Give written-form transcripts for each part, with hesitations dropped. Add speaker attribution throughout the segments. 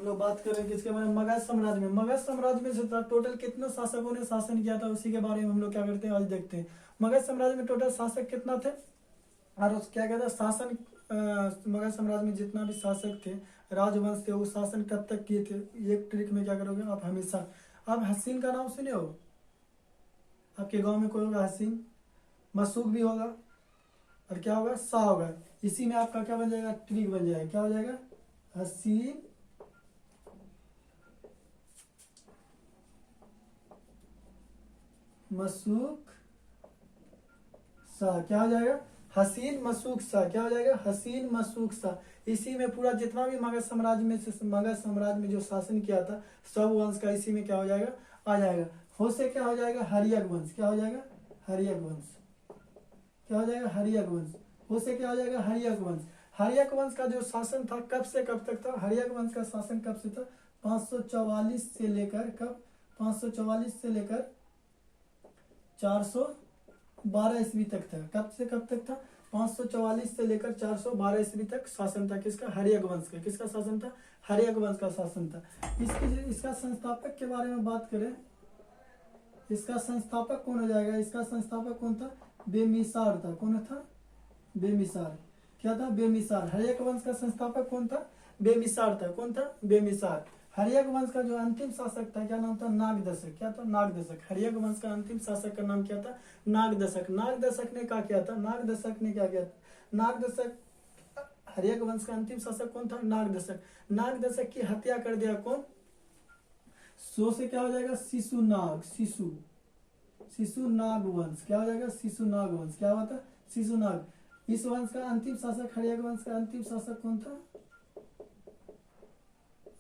Speaker 1: लोग बात कर रहे हैं किसके बारे में, मगध साम्राज्य में। मगध साम्राज्य में जो था टोटल कितने शासकों ने शासन किया था उसी के बारे में हम लोग क्या करते हैं आज देखते हैं। मगध साम्राज्य में टोटल शासक कितना थे और उस क्या कहते हैं शासन, मगध साम्राज्य में जितना भी शासक थे राजवंश थे वो शासन कब तक किए थे। एक ट्रिक में क्या करोगे आप हमेशा, आप हसीन का नाम सुने हो, आपके गांव में कोई होगा हसीन, मसूक भी होगा और क्या होगा शाह होगा। इसी में आपका क्या बन जाएगा ट्रिक बन जाएगा, क्या हो जाएगा हसीन मसूक शाह, क्या हो जाएगा हसीन मसूक शाह, क्या हो जाएगा हसीन मसूक शाह। इसी में पूरा जितना भी मगध साम्राज्य में मगध साम्राज्य में जो शासन किया था सब वंश का इसी में क्या हो जाएगा आ जाएगा। हो से क्या हो जाएगा हरियक वंश, क्या हो जाएगा हरियक वंश, क्या हो जाएगा हरियक वंश। हो से क्या हो जाएगा हरियक वंश। हरियक वंश का जो शासन था कब से कब तक था, हरियक वंश का शासन कब से था 544 से लेकर कब 544 से लेकर 412 ईस्वी तक था। कब से कब तक था 544 से लेकर 412 ईस्वी तक शासन था किसका हरियक वंश का। किसका शासन था हरियक वंश का शासन था। इसका संस्थापक के बारे में बात करें, इसका संस्थापक कौन हो जाएगा, इसका संस्थापक कौन था बेमिसार था। कौन था बेमिसार, क्या था बेमिसार। हरियक वंश का संस्थापक कौन था बेमिसार था। कौन था बेमिसार। हरियक वंश का जो अंतिम शासक था क्या नाम था नागदशक, क्या था नागदशक। हरियक वंश का अंतिम शासक का नाम क्या था नागदशक। नागदशक ने क्या किया था, नागदशक ने क्या किया था, नागदशक हरियक वंश का अंतिम शासक कौन था नागदशक। नागदशक की हत्या कर दिया कौन, सो से क्या हो जाएगा शिशुनाग, शिशुनाग वंश, क्या हो जाएगा शिशुनाग वंश, क्या हुआ था शिशुनाग। इस वंश का अंतिम शासक हरियक वंश का अंतिम शासक कौन था,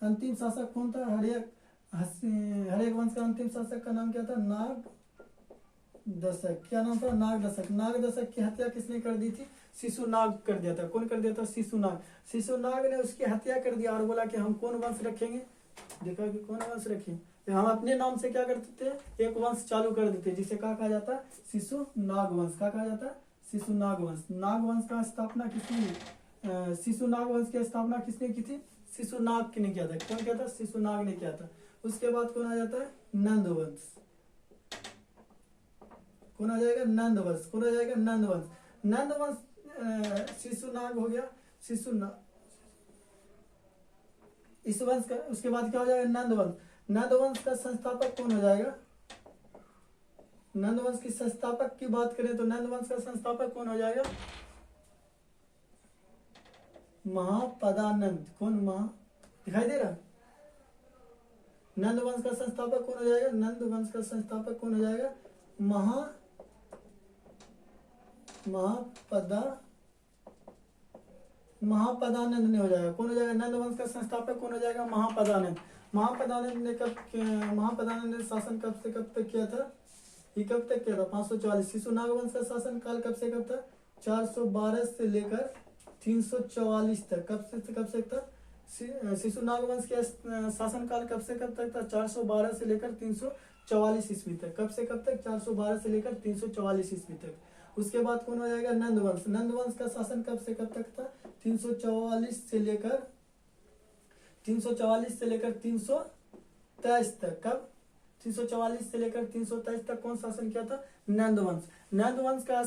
Speaker 1: अंतिम शासक कौन था हरियक वंश का अंतिम शासक का नाम क्या था नागदशक। क्या नाम था नागदशक। नागदशक की हत्या किसने कर दी थी शिशुनाग कर दिया था। कौन कर दिया था शिशुनाग। शिशुनाग ने उसकी हत्या कर दिया और बोला कि हम कौन वंश रखेंगे, देखा कि कौन वंश रखें, तो हम अपने नाम से क्या करते थे एक वंश चालू कर देते जिसे क्या कहा जाता है शिशुनाग वंश। क्या कहा जाता है शिशुनाग वंश। नाग वंश का स्थापना किसने, शिशुनाग वंश की स्थापना किसने की थी शिशुनाग ने किया था। कौन किया था शिशुनाग ने किया था। उसके बाद कौन आ जाता है नंद वंश। कौन आ जाएगा नंद वंश, कौन आ जाएगा नंद वंश। नंद वंश शिशुनाग हो गया शिशुनाग इस वंश का। उसके बाद क्या हो जाएगा नंद वंश। नंद वंश का संस्थापक कौन हो जाएगा, नंद वंश की संस्थापक की बात करें तो नंद वंश का संस्थापक कौन हो जाएगा महापदानंद। कौन महा दिखाई दे रहा, नंद वंश का संस्थापक कौन हो जाएगा, नंद वंश का संस्थापक कौन हो जाएगा महापदानंद ने हो जाएगा। कौन हो जाएगा नंद वंश का संस्थापक कौन हो जाएगा महापदानंद। महापदानंद ने शासन कब से कब तक किया था, ये कब तक किया था 544। शिशुनाग वंश का शासन काल कब से कब था 412 से लेकर 344 तक। कब से था शिशुनाग वंश के शासन काल कब से कब तक था 412 से लेकर 344 ईस्वी तक। कब से कब तक 412 से लेकर 344 ईस्वी तक। उसके बाद कौन हो जाएगा नंद वंश। नंद वंश का शासन कब से कब तक था 344 से लेकर 323 तक। कब 344 से लेकर 323 तक कौन शासन किया था नंद वंश। नंद वंश का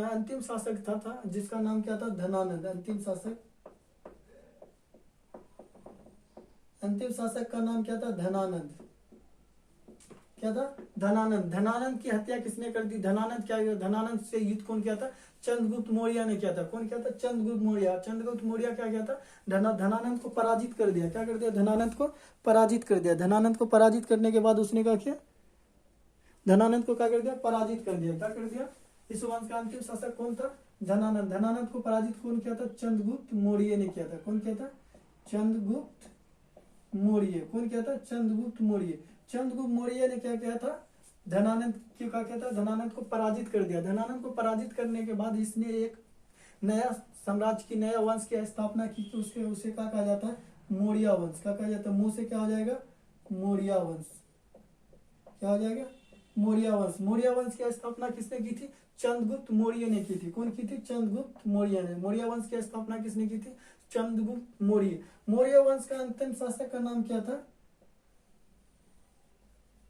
Speaker 1: अंतिम शासक था जिसका नाम क्या था धनानंद। अंतिम शासक का नाम क्या था धनानंद। क्या था धनानंद। धनानंद की हत्या किसने कर दी, धनानंद क्या किया, धनानंद से युद्ध कौन किया था चंद्रगुप्त मौर्य ने किया था। कौन किया था चंद्रगुप्त मौर्य। चंद्रगुप्त मौर्य क्या किया था धनानंद को पराजित कर दिया। क्या कर दिया धनानंद को पराजित कर दिया। धनानंद को पराजित करने के बाद उसने क्या किया धनानंद को क्या कर दिया पराजित कर दिया। क्या कर दिया इस वंश का अंतिम शासक कौन था धनानंद। धनानंद को पराजित कौन किया था चंद्रगुप्त मौर्य ने किया था। कौन किया था चंद्रगुप्त मौर्य। कौन किया था चंद्रगुप्त मौर्य। चंद्रगुप्त मौर्य ने क्या किया था धनानंद की क्या किया था धनानंद को पराजित कर दिया। धनानंद को पराजित करने के बाद इसने एक नया साम्राज्य की नया वंश की स्थापना की तो उसे क्या कहा जाता है मौर्य वंश। क्या कहा जाता है मुंह से क्या हो जाएगा मौर्य वंश। क्या हो जाएगा मौर्य वंश। मौर्य वंश की स्थापना किसने की थी चंद्रगुप्त मौर्य ने की थी। कौन की थी चंद्रगुप्त मौर्य ने। मौर्य वंश की स्थापना किसने की थी चंद्रगुप्त मौर्य। मौर्य वंश का अंतिम शासक का नाम क्या था?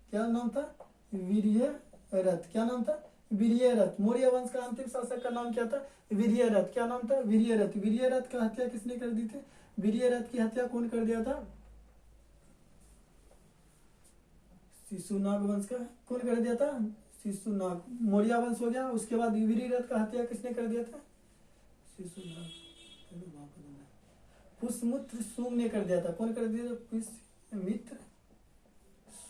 Speaker 1: क्या नाम था? वीर्यरथ। क्या नाम था? वीर्यरथ। मौर्य वंश का अंतिम शासक का नाम क्या था? वीर्यरथ। क्या नाम था? वीर्यरथ। वीर्यरथ का हत्या किसने कर दी थी? वीर्यरथ की हत्या कौन कर दिया था? शिशुनाग वंश का कौन कर दिया था? शिशुनाग। मौर्य वंश हो गया। उसके बाद वीर्यरथ का हत्या किसने कर दिया था? शिशुनाग। पुष्यमित्र शुंग ने कर दिया था। कौन कर दिया था? पुष्यमित्र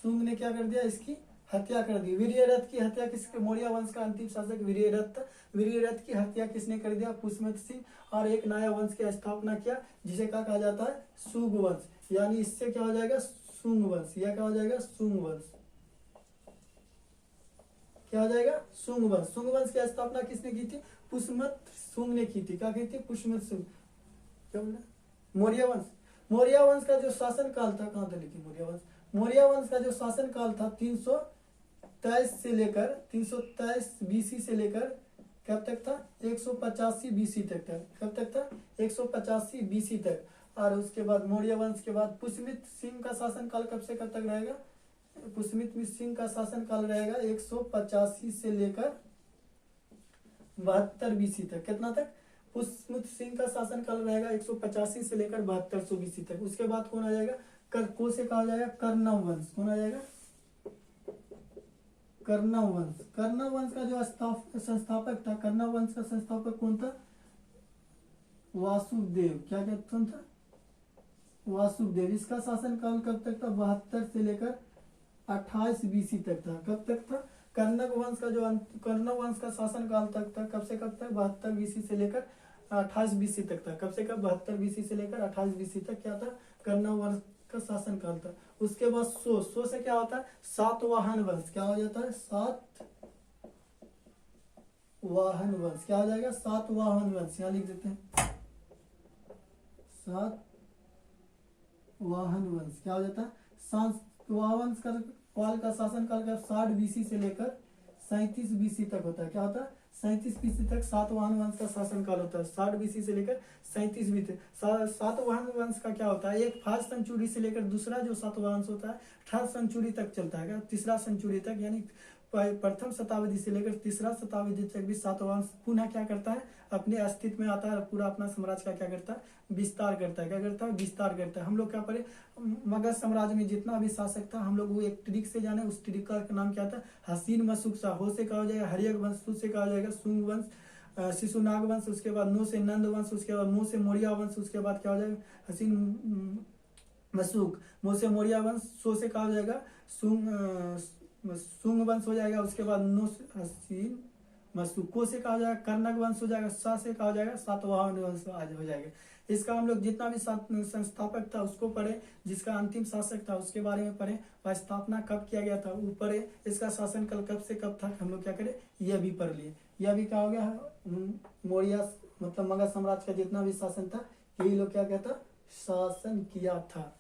Speaker 1: शुंग ने क्या कर दिया? इसकी हत्या कर दी। वीर्यरथ की हत्या किसके? मौर्य वंश का अंतिम शासक वीर्यरथ था। वीर्यरथ की हत्या किसने कर दिया? पुष्यमित्र सिंह। और एक नया वंश की स्थापना किया जिसे क्या कहा जाता है? शुंग वंश। यानी इससे क्या हो जाएगा? शुंग वंश। यह क्या हो जाएगा? शुंग वंश। क्या हो जाएगा? शुंग वंश। शुंग वंश की स्थापना किसने की थी? पुष्यमित्र शुंग ने की थी। क्या की थी? पुष्यमित्र शुंग। क्या बोला? मौर्य वंश। मौर्य वंश का जो शासन काल था, कहां था लिखी मौर्य वंश? मौर्य वंश का जो शासन काल था 323 से लेकर 323 बीसी से लेकर कब तक था? 185 बीसी तक था। कब तक था? 185 बीसी तक। और उसके बाद मौर्य वंश के बाद पुष्यमित्र सिंह का शासन काल कब से कब तक रहेगा? पुष्यमित्र सिंह का शासन काल रहेगा 185 से लेकर 72 बीसी तक। कितना तक? पुष्यमित्र सिंह का शासन काल रहेगा 185 से लेकर 7200 बीसी तक। उसके बाद कौन आ जाएगा? को से कहा जाएगा कर्णव वंश। कौन आ जाएगा? कर्णव वंश। कर्णव वंश का जो संस्थापक था, कर्णव वंश का संस्थापक कौन था? वासुदेव। क्या कहते था? वासुदेव। इसका शासन काल कब तक था? 72 से लेकर 28 बीसी तक था। कब तक था? कर्णव वंश का जो कर्णव वंश का शासन काल तक था, कब से कब तक? 72 बीसी से लेकर 28 बीसी तक था। कब से कब? 72 बीसी से लेकर 28 बीसी तक क्या था? कर्णव वंश का शासन काल था। उसके बाद सो से क्या होता है? सातवाहन वंश। क्या हो जाता है? सातवाहन वंश। क्या हो जाएगा? सातवाहन वंश। यहाँ लिख देते हैं सातवाहन वंश। क्या हो जाता है? सातवाहन काल का शासन काल का 60 बीसी से लेकर 37 बीसी तक होता है। क्या होता है? 37 बीसी तक सातवाहन वंश का शासन काल होता है। 60 बीसी से लेकर 37 बीसी। सातवाहन वंश का क्या होता है? एक 5 सेंचुरी से लेकर दूसरा जो सातवाहन वंश होता है 18 सेंचुरी तक चलता है। तीसरा सेंचुरी तक, यानी प्रथम शताब्दी से लेकर तीसरा शताब्दी तक भी सातवाहन पुनः क्या करता है? अपने अस्तित्व में आता है। पूरा अपना साम्राज्य का क्या करता है? विस्तार करता है। क्या करता है? विस्तार करता है। हम लोग क्या पढ़े? मगध साम्राज्य में जितना भी शासक था हम लोग वो एक ट्रिक से जाने। उस ट्रिक का नाम क्या था? हसीन मशुक शाह। हो से कहा जाएगा हरियक वंश। सु से कहा जाएगा शुंग वंश, शिशुनाग वंश। उसके बाद नो से नंद वंश। उसके बाद मो से मौर्य वंश। उसके बाद क्या हो जाएगा? हसीन मशुक। मो से मौर्य वंश। सो से कहा जाएगा शुंग वंश हो जाएगा। उसके बाद नो से हसीन मशुक। को से कहा जाएगा कर्णक वंश हो जाएगा। सा से कहा जाएगा सातवाहन वंश हो जाएगा। इसका हम लोग जितना भी संस्थापक था उसको पढ़े, जिसका अंतिम शासक था उसके बारे में पढ़े, वह स्थापना कब किया गया था वो पढ़े, इसका शासनकाल कब से कब था हम लोग क्या करें? यह भी पढ़ लिए। यह भी क्या हो गया? मौर्य मतलब मगध साम्राज्य का जितना भी शासन था यही लोग क्या कहता? शासन किया था।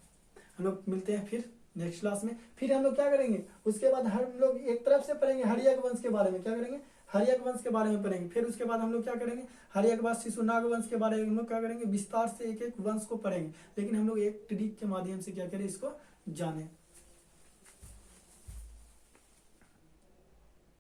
Speaker 1: हम लोग मिलते हैं फिर नेक्स्ट क्लास में। फिर हम लोग क्या करेंगे? उसके बाद हम लोग एक तरफ से पढ़ेंगे हरियक वंश के बारे में। क्या करेंगे? हरियक वंश के बारे में पढ़ेंगे। फिर उसके बाद हम लोग क्या करेंगे? हरियक बाद शिशुनाग वंश के बारे में हम लोग क्या करेंगे? विस्तार से एक एक वंश को पढ़ेंगे। लेकिन हम लोग एक ट्रिक के माध्यम से क्या करें? इसको जाने।